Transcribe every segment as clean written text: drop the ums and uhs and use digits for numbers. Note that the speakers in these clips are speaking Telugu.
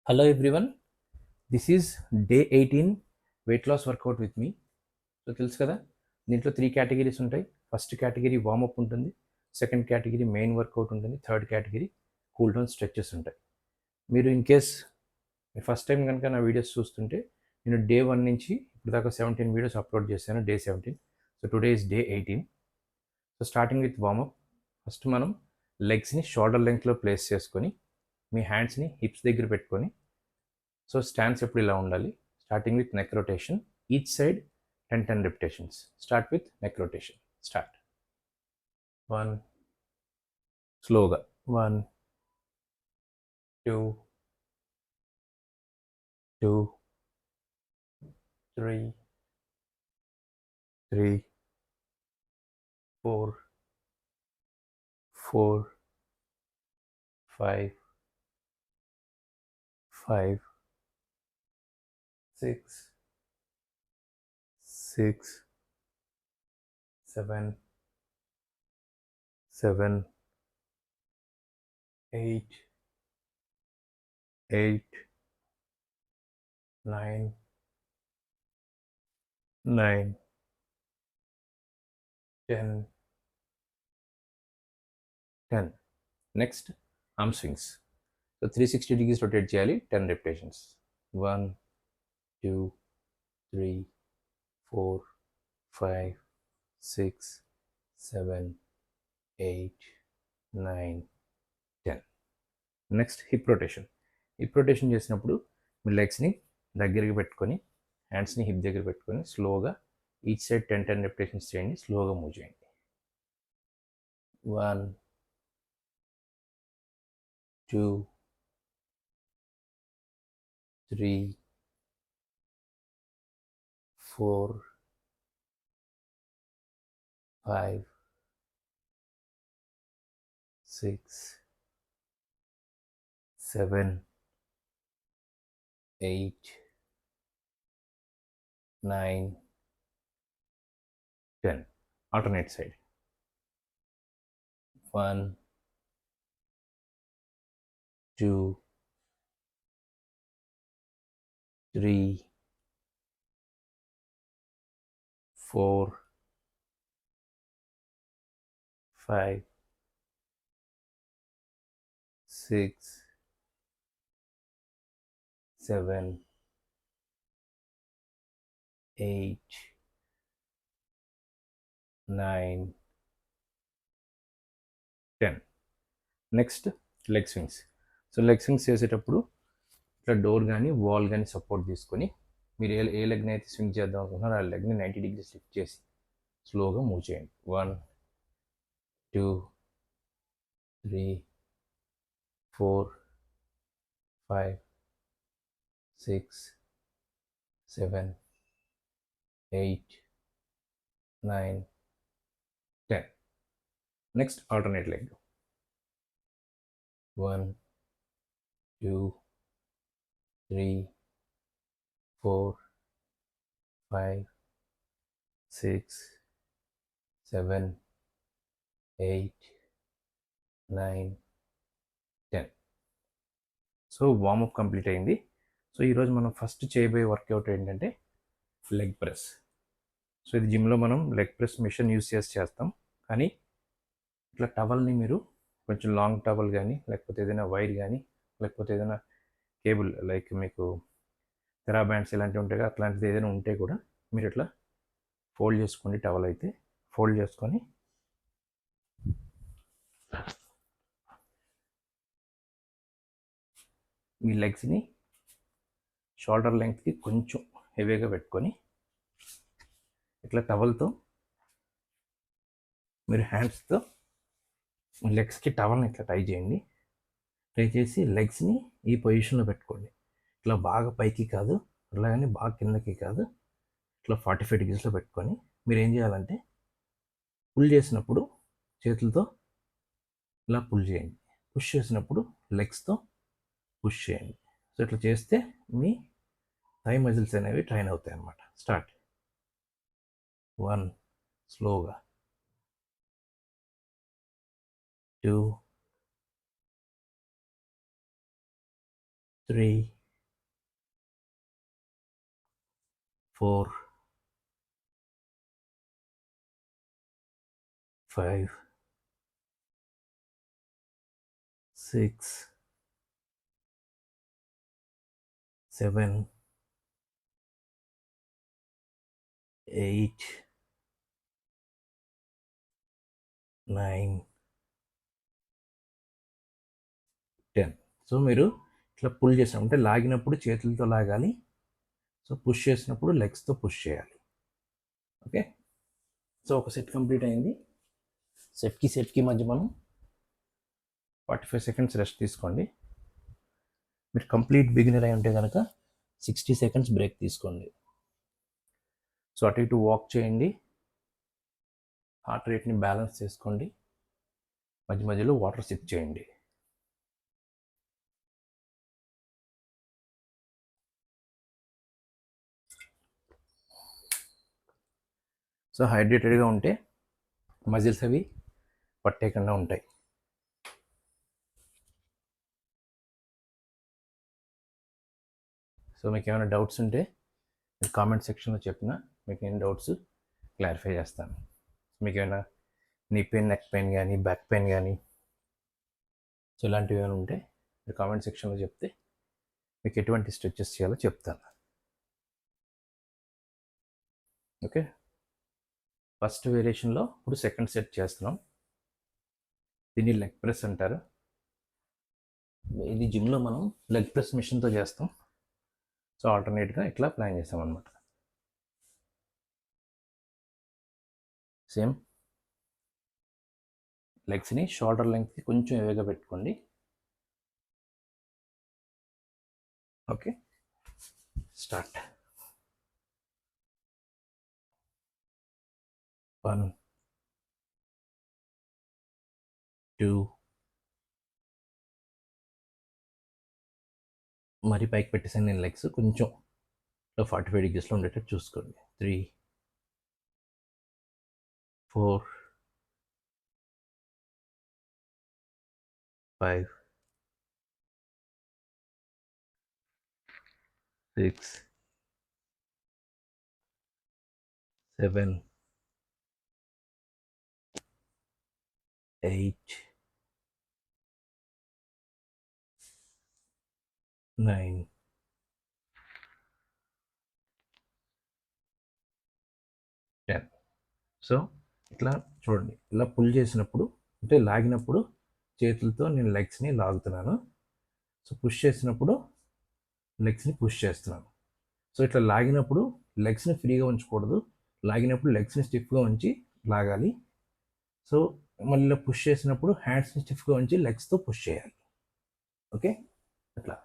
Hello everyone, this is day 18 weight loss workout with me. So తెలుసు కదా, దీంట్లో 3 కేటగిరీస్ ఉంటాయి. ఫస్ట్ కేటగిరీ వార్మప్ ఉంటుంది, సెకండ్ కేటగిరీ మెయిన్ వర్కౌట్ ఉంటుంది, third category cool down stretches ఉంటాయి. మీరు ఇన్ కేస్ ఫస్ట్ టైం కనుక నా వీడియోస్ చూస్తుంటే నేను డే 1 నుంచి ఇప్పుడు దాకా 17 వీడియోస్ అప్లోడ్ చేశాను, day 17. So today is day 18. So starting with warmup. First మనం లెగ్స్ని షోల్డర్ లెంగ్త్లో ప్లేస్ చేసుకొని మీ హ్యాండ్స్ని హిప్స్ దగ్గర పెట్టుకొని, సో స్టాండ్స్ ఎప్పుడు ఇలా ఉండాలి. Starting with neck rotation, each side 10 repetitions. Start with neck rotation. Start. 1, స్లోగా 1, 2, 2, 3, 3, 4, 4, 5, 5, 6, 6, 7, 7, 8, 8, 9, 9, 10, 10. Next arm swings. So 360 degrees rotate చేయాలి, 10 repetitions. 1, 2, 3, 4, 5, 6, 7, 8, 9, 10. Next hip rotation. Hip rotation చేసినప్పుడు మీ లెగ్స్ని దగ్గరికి పెట్టుకొని, హ్యాండ్స్ని హిప్ దగ్గర పెట్టుకొని స్లోగా ఈచ్ సైడ్ 10 repetitions చేయండి. స్లోగా మూవ్ చేయండి. 1, 2, 3, 4, 5, 6, 7, 8, 9, 10. Alternate side. 1, 2, 3, 4, 5, 6, 7, 8, 9, 10. Next leg swings. So leg swings చేసేటప్పుడు ఇట్లా డోర్ కానీ వాల్ కానీ సపోర్ట్ తీసుకొని మీరు ఏ లెగ్ని అయితే స్వింగ్ చేద్దాం అనుకుంటున్నారో ఆ లెగ్ని 90 degrees లిఫ్ట్ చేసి స్లోగా మూవ్ చేయండి. 1, 2, 3, 4, 5, 6, 7, 8, 9, 10. Next alternate leg. 1, 2, 3, 4, 5, 6, 7, 8, 9, 10. So warm up complete అయింది. సో ఈరోజు మనం ఫస్ట్ చేయబోయే వర్కౌట్ ఏంటంటే లెగ్ ప్రెస్. సో ఇది జిమ్లో మనం లెగ్ ప్రెస్ మిషన్ యూస్ చేస్తాం. కానీ ఇట్లా టవల్ని మీరు కొంచెం లాంగ్ టవల్ కానీ, లేకపోతే ఏదైనా వైర్ కానీ, లేకపోతే ఏదైనా కేబుల్ లైక్ మీకు తెరా బ్యాండ్స్ ఇలాంటివి ఉంటాయి కదా, అట్లాంటిది ఏదైనా ఉంటే కూడా మీరు ఇట్లా ఫోల్డ్ చేసుకోండి. టవల్ అయితే ఫోల్డ్ చేసుకొని మీ లెగ్స్ని షోల్డర్ లెంగ్త్కి కొంచెం హెవీగా పెట్టుకొని ఇట్లా టవల్తో మీరు హ్యాండ్స్తో లెగ్స్కి టవల్ని ఇట్లా టై చేయండి. టై చేసి లెగ్స్ని ఈ పొజిషన్లో పెట్టుకోండి. ఇట్లా బాగా పైకి కాదు, అలాగని బాగా కిందకి కాదు, ఇట్లా 45 degreesలో పెట్టుకొని మీరు ఏం చేయాలంటే పుల్ చేసినప్పుడు చేతులతో ఇలా పుల్ చేయండి, పుష్ చేసినప్పుడు లెగ్స్తో పుష్ చేయండి. సో ఇట్లా చేస్తే మీ థై మజిల్స్ అనేవి ట్రైన్ అవుతాయి అన్నమాట. స్టార్ట్. 1, స్లోగా. 2, 3 4 5 6 7 8 9 10. సో మీరు ఇట్లా పుల్ చేసినప్పుడు అంటే లాగినప్పుడు చేతులతో లాగాలి. సో పుష్ చేసినప్పుడు లెగ్స్తో పుష్ చేయాలి. ఓకే, సో ఒక సెట్ కంప్లీట్ అయింది. సెట్కి మధ్య మనం 45 సెకండ్స్ రెస్ట్ తీసుకోండి. మీరు కంప్లీట్ బిగినర్ అయి ఉంటే కనుక 60 సెకండ్స్ బ్రేక్ తీసుకోండి. సో అటు ఇటు వాక్ చేయండి, హార్ట్ రేట్ని బ్యాలెన్స్ చేసుకోండి, మధ్య మధ్యలో వాటర్ సిప్ చేయండి. సో హైడ్రేటెడ్గా ఉంటే మజిల్స్ అవి పట్టేయకుండా ఉంటాయి. సో మీకు ఏమైనా డౌట్స్ ఉంటే మీరు కామెంట్ సెక్షన్లో చెప్పినా మీకు ఏం డౌట్స్ క్లారిఫై చేస్తాను. మీకు ఏమైనా నీ పెయిన్, నెక్ పెయిన్ కానీ, బ్యాక్ పెయిన్ కానీ, సో ఇలాంటివి ఏమైనా ఉంటే మీరు కామెంట్ సెక్షన్లో చెప్తే మీకు ఎటువంటి స్ట్రెచెస్ చేయాలో చెప్తాను. ఓకే, ఫస్ట్ వేరియేషన్లో ఇప్పుడు సెకండ్ సెట్ చేస్తున్నాం. దీన్ని లెగ్ ప్రెస్ అంటారు. ఇది జిమ్లో మనం లెగ్ ప్రెస్ మిషన్తో చేస్తాం. సో ఆల్టర్నేట్గా ఇట్లా ప్లాన్ చేస్తాం అనమాట. సేమ్ లెగ్స్ని షోల్డర్ లెంగ్త్కి కొంచెం ఎవేగా పెట్టుకోండి. Okay, start. 1 2 మరి పైకి పెట్టేసాను నేను లెగ్స్, కొంచెం 45 డిగ్రీస్లో ఉండేటట్టు చూసుకోండి. 3 4 5 6 7 8 9 10. సో ఇట్లా చూడండి, ఇలా పుల్ చేసినప్పుడు అంటే లాగినప్పుడు చేతులతో నేను లెగ్స్ని లాగుతున్నాను. సో పుష్ చేసినప్పుడు లెగ్స్ని పుష్ చేస్తున్నాను. సో ఇట్లా లాగినప్పుడు లెగ్స్ని ఫ్రీగా ఉంచకూడదు, లాగినప్పుడు లెగ్స్ని స్టిఫ్గా ఉంచి లాగాలి. సో మళ్ళీ పుష్ చేసినప్పుడు హ్యాండ్స్ని స్టిఫ్గా ఉంచి లెగ్స్తో పుష్ చేయాలి. ఓకే, అట్లా.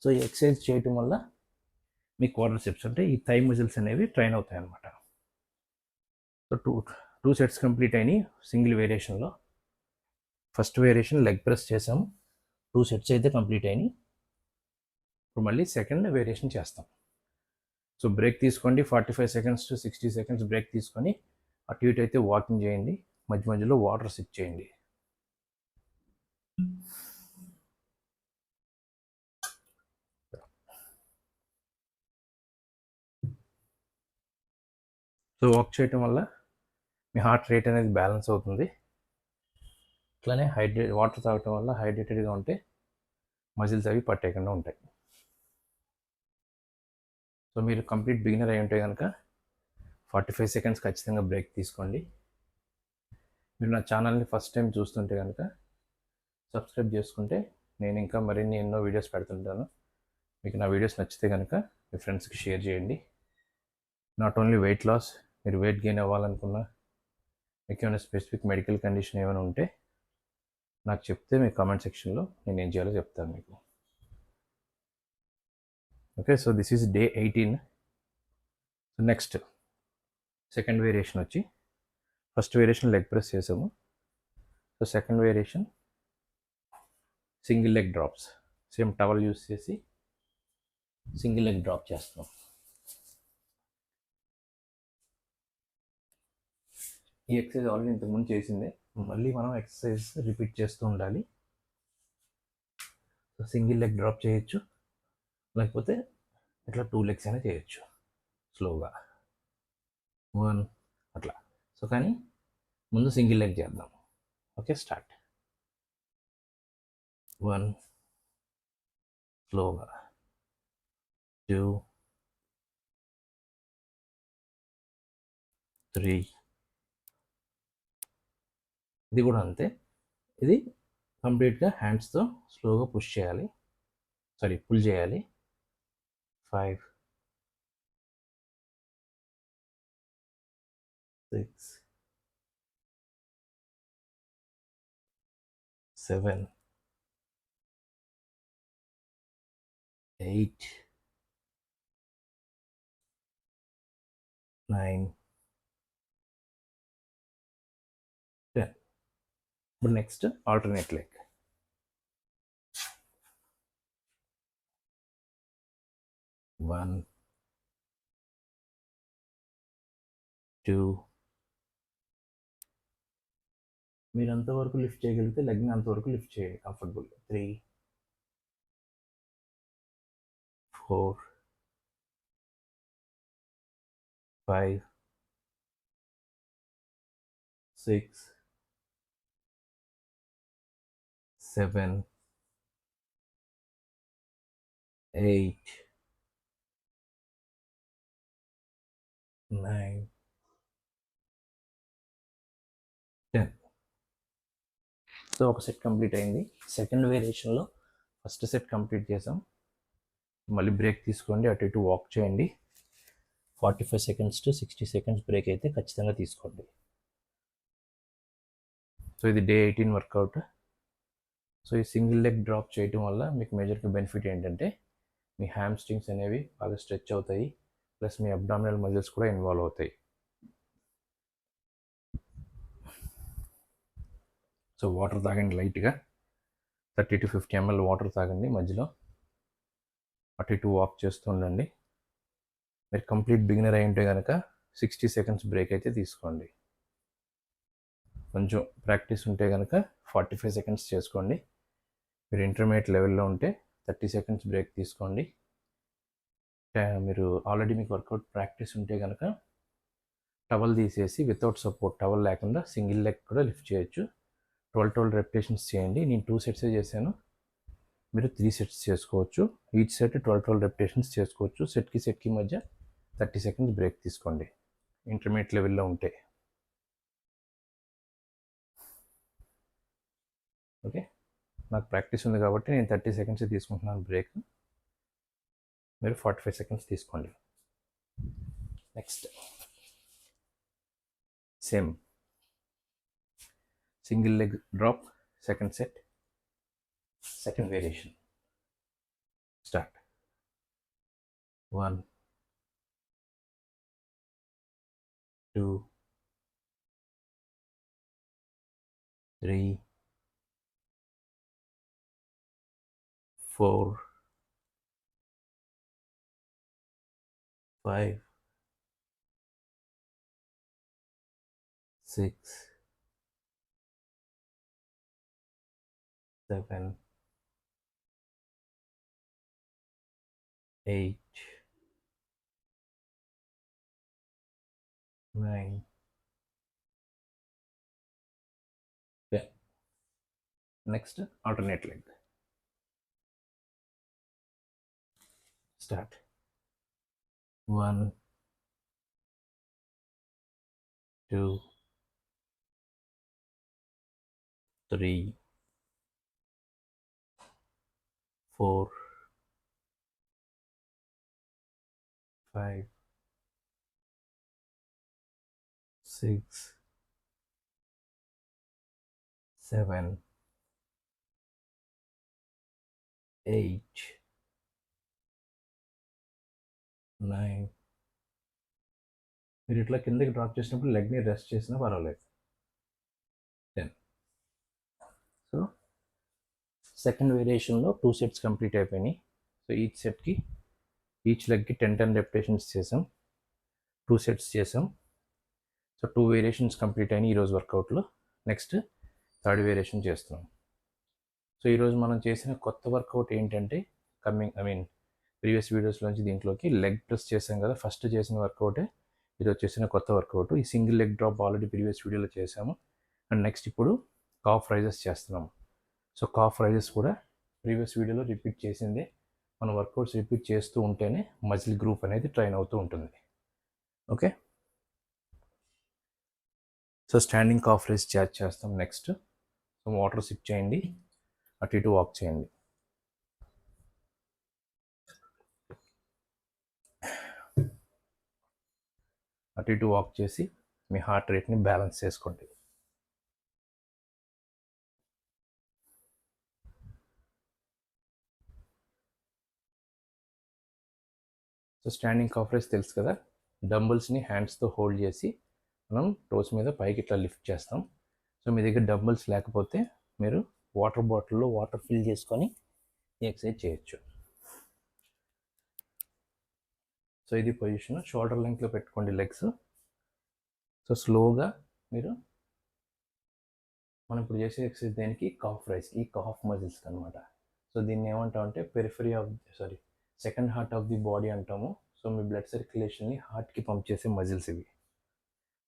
సో ఈ ఎక్సర్సైజ్ చేయటం వల్ల మీ క్వాడ్రిసెప్స్ అంటే ఈ థై మజిల్స్ అనేవి ట్రైన్ అవుతాయి అన్నమాట. సో టూ సెట్స్ కంప్లీట్ అయినాయి సింగిల్ వేరియేషన్లో. ఫస్ట్ వేరియేషన్ లెగ్ ప్రెస్ చేసాము, 2 సెట్స్ అయితే కంప్లీట్ అయినాయి. ఇప్పుడు మళ్ళీ సెకండ్ వేరియేషన్ చేస్తాం. సో బ్రేక్ తీసుకోండి, 45 సెకండ్స్ టు 60 సెకండ్స్ బ్రేక్ తీసుకొని అటు ఇటు అయితే వాకింగ్ చేయండి, మధ్య మధ్యలో వాటర్ సిప్ చేయండి. సో వాక్ చేయటం వల్ల మీ హార్ట్ రేట్ అనేది బ్యాలెన్స్ అవుతుంది. అట్లానే వాటర్ తాగటం వల్ల హైడ్రేటెడ్గా ఉంటే మజిల్స్ అవి పట్టేయకుండా ఉంటాయి. సో మీరు కంప్లీట్ బిగినర్ అయి ఉంటే కనుక 45 సెకండ్స్ ఖచ్చితంగా బ్రేక్ తీసుకోండి. మీరు నా ఛానల్ని ఫస్ట్ టైం చూస్తుంటే కనుక సబ్స్క్రైబ్ చేసుకుంటే నేను ఇంకా మరిన్ని ఎన్నో వీడియోస్ పెడుతుంటాను. మీకు నా వీడియోస్ నచ్చితే కనుక మీ ఫ్రెండ్స్కి షేర్ చేయండి. నాట్ ఓన్లీ వెయిట్ లాస్, మీరు వెయిట్ గెయిన్ అవ్వాలనుకున్నా, మీకు ఏమైనా స్పెసిఫిక్ మెడికల్ కండిషన్ ఏమైనా ఉంటే నాకు చెప్తే మీ కామెంట్ సెక్షన్లో నేను ఏం చేయాలో చెప్తాను మీకు. Okay, so this is day 18. So next second variation వచ్చి, ఫస్ట్ వేరియేషన్ లెగ్ ప్రెస్ చేసాము. So second variation single leg drops. Same towel use చేసి సింగిల్ లెగ్ డ్రాప్ చేస్తున్నాం. ఈ ఎక్సర్సైజ్ ఆల్రెడీ ఇంతకుముందు చేసిందే, మళ్ళీ మనం ఎక్సర్సైజ్ రిపీట్ చేస్తూ ఉండాలి. సో సింగిల్ లెగ్ డ్రాప్ చేయొచ్చు, లేకపోతే ఇట్లా 2 లెగ్స్ అయినా చేయొచ్చు స్లోగా. 1 అట్లా. సో కానీ ముందు సింగిల్ లెగ్ చేద్దాం. Okay, start. 1 స్లోగా, 2 3. ఇది కూడా అంతే. ఇది కంప్లీట్గా హ్యాండ్స్తో స్లోగా పుష్ చేయాలి, పుల్ చేయాలి. 5 6 7 8 9 10. ఇప్పుడు నెక్స్ట్ ఆల్టర్నేట్ లెగ్. 1 2. మీరు అంతవరకు లిఫ్ట్ చేయగలిగితే లెగ్ని అంతవరకు లిఫ్ట్ చేయండి కంఫర్టబుల్. 3 4 5 6 7 8 9 10. సో ఒక సెట్ కంప్లీట్ అయింది. సెకండ్ వేరియేషన్లో ఫస్ట్ సెట్ కంప్లీట్ చేసాం. మళ్ళీ బ్రేక్ తీసుకోండి, అటు ఇటు వాక్ చేయండి. 45 సెకండ్స్ టు 60 సెకండ్స్ బ్రేక్ అయితే ఖచ్చితంగా తీసుకోండి. సో ఇది డే 18 వర్కౌట్. సో ఈ సింగిల్ లెగ్ డ్రాప్ చేయటం వల్ల మీకు మేజర్గా బెనిఫిట్ ఏంటంటే మీ హ్యామ్ స్ట్రింగ్స్ అనేవి బాగా స్ట్రెచ్ అవుతాయి, ప్లస్ మీ అబ్డామినల్ మజిల్స్ కూడా ఇన్వాల్వ్ అవుతాయి. సో వాటర్ తాగండి, లైట్గా 30 to 50 ml వాటర్ తాగండి. మధ్యలో అటు ఇటు వాక్ చేస్తూ ఉండండి. మీరు కంప్లీట్ బిగినర్ అయి ఉంటే కనుక 60 సెకండ్స్ బ్రేక్ అయితే తీసుకోండి. కొంచెం ప్రాక్టీస్ ఉంటే కనుక 45 సెకండ్స్ చేసుకోండి. మీరు ఇంటర్మీడియట్ లెవెల్లో ఉంటే 30 సెకండ్స్ బ్రేక్ తీసుకోండి. మీరు ఆల్రెడీ మీకు వర్కౌట్ ప్రాక్టీస్ ఉంటే కనుక టవల్ తీసేసి వితౌట్ సపోర్ట్, టవల్ లేకుండా సింగిల్ లెగ్ కూడా లిఫ్ట్ చేయొచ్చు. 12 రెపిటేషన్స్ చేయండి. నేను 2 సెట్సే చేశాను, మీరు 3 సెట్స్ చేసుకోవచ్చు. ఈచ్ సెట్ 12 రెపిటేషన్స్ చేసుకోవచ్చు. సెట్కి మధ్య 30 సెకండ్స్ బ్రేక్ తీసుకోండి ఇంటర్మీడియట్ లెవెల్లో ఉంటే. ఓకే, నాకు ప్రాక్టీస్ ఉంది కాబట్టి నేను 30 సెకండ్స్ తీసుకుంటున్నాను బ్రేక్. మీరు 45 సెకండ్స్ తీసుకోండి. Next same single leg drop, second set, second variation. Start. 1 2 3 4 5 6 7 8 9 10. Next alternate leg. Start. 1 2 3 4 5 6 7 8 9. మీరు ఇట్లా కిందకి డ్రాప్ చేసినప్పుడు లెగ్ని రెస్ట్ చేసినా పర్వాలేదు. 10. సో సెకండ్ వేరియేషన్లో 2 సెట్స్ కంప్లీట్ అయిపోయినాయి. సో ఈచ్ లెగ్కి 10 రెపిటేషన్స్ చేసాం, 2 సెట్స్ చేసాం. సో 2 వేరియేషన్స్ కంప్లీట్ అయినాయి ఈరోజు వర్కౌట్లో. నెక్స్ట్ థర్డ్ వేరియేషన్ చేస్తున్నాం. సో ఈరోజు మనం చేసిన కొత్త వర్కౌట్ ఏంటంటే ప్రీవియస్ వీడియోస్లోంచి దీంట్లోకి లెగ్ ప్రెస్ చేసాం కదా, ఫస్ట్ చేసిన వర్కౌటే ఈరోజు చేసిన కొత్త వర్కౌట్. ఈ single leg drop already previous వీడియోలో చేసాము. అండ్ నెక్స్ట్ ఇప్పుడు కాఫ్ రైజెస్ చేస్తున్నాము. సో కాఫ్ రైజెస్ కూడా ప్రీవియస్ వీడియోలో రిపీట్ చేసిందే. మన వర్కౌట్స్ రిపీట్ చేస్తూ ఉంటేనే మజిల్ గ్రూప్ అనేది ట్రైన్ అవుతూ ఉంటుంది. Okay, so standing calf raise చేస్తాం. నెక్స్ట్ సో వాటర్ సిప్ చేయండి, అటు ఇటు వాక్ చేయండి. అటు ఇటు వాక్ చేసి మీ హార్ట్ రేట్ని బ్యాలెన్స్ చేసుకోండి. సో స్టాండింగ్ కాఫ్ రైజ్ తెలుసు కదా, డంబుల్స్ని హ్యాండ్స్తో హోల్డ్ చేసి మనం టోస్ మీద పైకి ఇట్లా లిఫ్ట్ చేస్తాం. సో మీ దగ్గర డంబుల్స్ లేకపోతే మీరు వాటర్ బాటిల్లో వాటర్ ఫిల్ చేసుకొని ఈ ఎక్సర్సైజ్ చేయొచ్చు. సో ఇది పొజిషన్, షోల్డర్ లెంగ్త్లో పెట్టుకోండి లెగ్స్. సో స్లోగా మీరు మనం ఇప్పుడు చేసే ఎక్సర్సైజ్ దేనికి, కాఫ్ రైజ్, ఈ కాఫ్ మజిల్స్కి అనమాట. సో దీన్ని ఏమంటాం అంటే second heart of the body అంటాము. సో మీ బ్లడ్ సర్క్యులేషన్ని హార్ట్కి పంప్ చేసే మజిల్స్ ఇవి.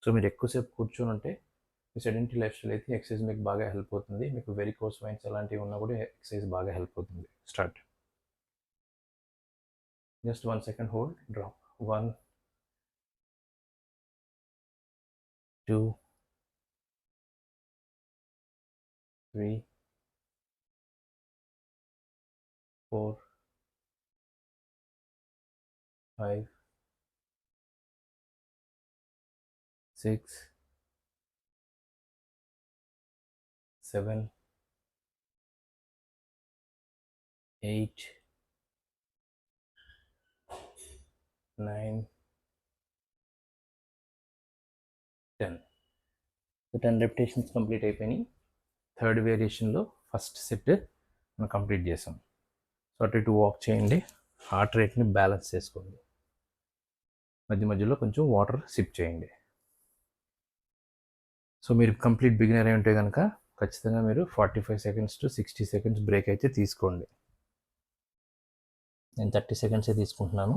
సో మీరు ఎక్కువసేపు కూర్చొని ఉంటే మీ సెడెంటరీ లైఫ్ స్టైల్ అయితే ఎక్సర్సైజ్ మీకు బాగా హెల్ప్ అవుతుంది. మీకు వెరికోస్ వెయిన్స్ అలాంటివి ఉన్నా కూడా ఎక్సర్సైజ్ బాగా హెల్ప్ అవుతుంది. Start. Just 1 second hold, drop. 1 2 3 4 5 6 7 8 9 10. So 10 repetitions complete అయిపోయినాయి. థర్డ్ వేరియేషన్లో ఫస్ట్ సెట్ మనం కంప్లీట్ చేసాం. సో అటు ఇటు వాక్ చేయండి, హార్ట్ రేట్ని బ్యాలెన్స్ చేసుకోండి, మధ్య మధ్యలో కొంచెం వాటర్ సిప్ చేయండి. సో మీరు కంప్లీట్ బిగినర్ అయి ఉంటే కనుక ఖచ్చితంగా మీరు 45 seconds to 60 seconds బ్రేక్ అయితే తీసుకోండి. నేను 30 seconds తీసుకుంటున్నాను,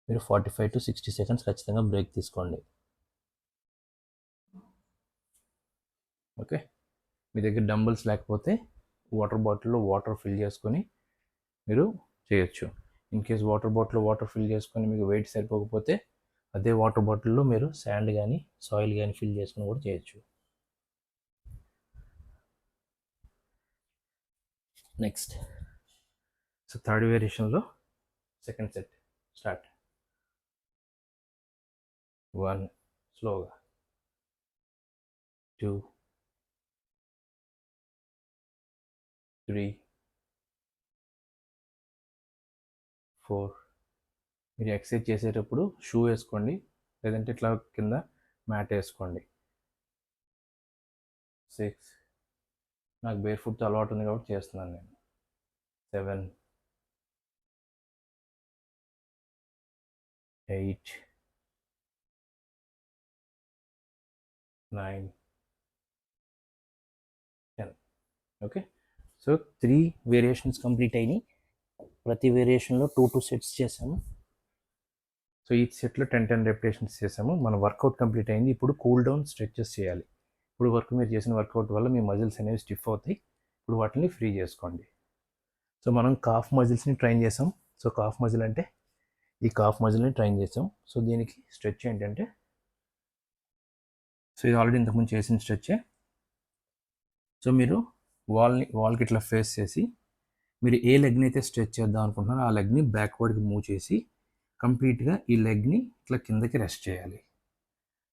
మీరు 45 to 60 seconds ఖచ్చితంగా బ్రేక్ తీసుకోండి. ఓకే, మీ దగ్గర డంబుల్స్ లేకపోతే వాటర్ బాటిల్లో వాటర్ ఫిల్ చేసుకొని మీరు చేయొచ్చు. ఇన్ కేస్ వాటర్ బాటిల్లో వాటర్ ఫిల్ చేసుకొని మీకు వెయిట్ సరిపోకపోతే అదే వాటర్ బాటిల్లో మీరు శాండ్ కానీ సాయిల్ కానీ ఫిల్ చేసుకొని కూడా చేయొచ్చు. నెక్స్ట్ సో థర్డ్ వేరియేషన్లో సెకండ్ సెట్ స్టార్ట్. 1 స్లోగా, 2 3 4. మీరు ఎక్సర్సైజ్ చేసేటప్పుడు షూ వేసుకోండి, లేదంటే ఇట్లా కింద మ్యాట్ వేసుకోండి. 6. నాకు బేర్ ఫుట్తో అలవాటు ఉంది కాబట్టి చేస్తున్నాను నేను. 7 8 9 10. ఓకే, సో 3 వేరియేషన్స్ కంప్లీట్ అయినాయి. ప్రతి వేరియేషన్లో 2 సెట్స్ చేసాము. సో ఈ సెట్లో 10 రెపిటేషన్స్ చేసాము. మన వర్కౌట్ కంప్లీట్ అయింది. ఇప్పుడు కూల్ డౌన్ స్ట్రెచెస్ చేయాలి. ఇప్పుడు వరకు మీరు చేసిన వర్కౌట్ వల్ల మీ మజిల్స్ అనేవి స్టిఫ్ అవుతాయి. ఇప్పుడు వాటిని ఫ్రీ చేసుకోండి. సో మనం కాఫ్ మజిల్స్ని ట్రైన్ చేసాం. సో కాఫ్ మజిల్ అంటే ఈ కాఫ్ మజిల్ని ట్రైన్ చేసాం. సో దీనికి స్ట్రెచ్ ఏంటంటే, సో ఇది ఆల్రెడీ ఇంతకుముందు చేసిన స్ట్రెచ్చే. సో మీరు వాల్కి ఇట్లా ఫేస్ చేసి మీరు ఏ లెగ్ని అయితే స్ట్రెచ్ చేద్దాం అనుకుంటున్నారో ఆ లెగ్ని బ్యాక్వర్డ్కి మూవ్ చేసి కంప్లీట్గా ఈ లెగ్ని ఇట్లా కిందకి రెస్ట్ చేయాలి,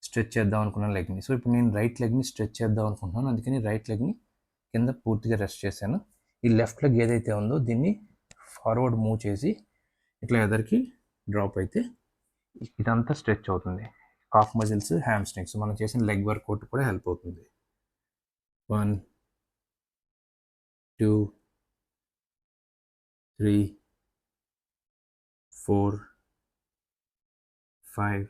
స్ట్రెచ్ చేద్దాం అనుకున్న లెగ్ని. సో ఇప్పుడు నేను రైట్ లెగ్ని స్ట్రెచ్ చేద్దాం అనుకుంటున్నాను, అందుకని రైట్ లెగ్ని కింద పూర్తిగా రెస్ట్ చేశాను. ఈ లెఫ్ట్ లెగ్ ఏదైతే ఉందో దీన్ని ఫార్వర్డ్ మూవ్ చేసి ఇట్లా ఎదరికి డ్రాప్ అయితే ఇదంతా స్ట్రెచ్ అవుతుంది. కాఫ్ మజిల్స్, హ్యామ్స్ట్రింగ్స్, మనం చేసిన లెగ్ వర్కౌట్ కూడా హెల్ప్ అవుతుంది. 1 2 3 4 5.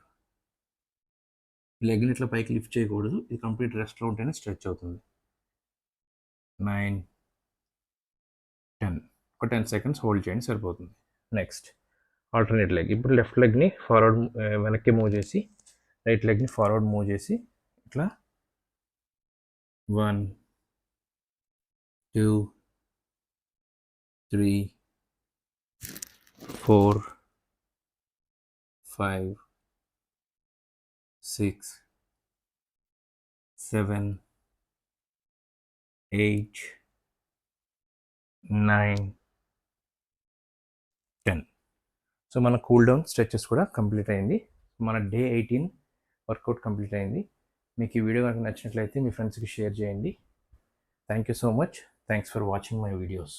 లెగ్ని ఇట్లా పైకి లిఫ్ట్ చేయకూడదు, ఇది కంప్లీట్ రెస్ట్లో ఉంటేనే స్ట్రెచ్ అవుతుంది. 9 10. ఒక 10 సెకండ్స్ హోల్డ్ చేయండి సరిపోతుంది. Next alternate leg. ఇప్పుడు లెఫ్ట్ లెగ్ని ఫార్వర్డ్ వెనక్కి మూవ్ చేసి రైట్ లెగ్ని ఫార్వర్డ్ మూవ్ చేసి ఇట్లా 1 2 3 4 5 6 7 8 9 10. సో మన కూల్ డౌన్ స్ట్రెచెస్ కూడా కంప్లీట్ అయింది. మన డే 18 వర్కౌట్ కంప్లీట్ అయింది. మీకు ఈ వీడియో కనుక నచ్చినట్లయితే మీ ఫ్రెండ్స్కి షేర్ చేయండి. Thank you so much. Thanks for watching my videos.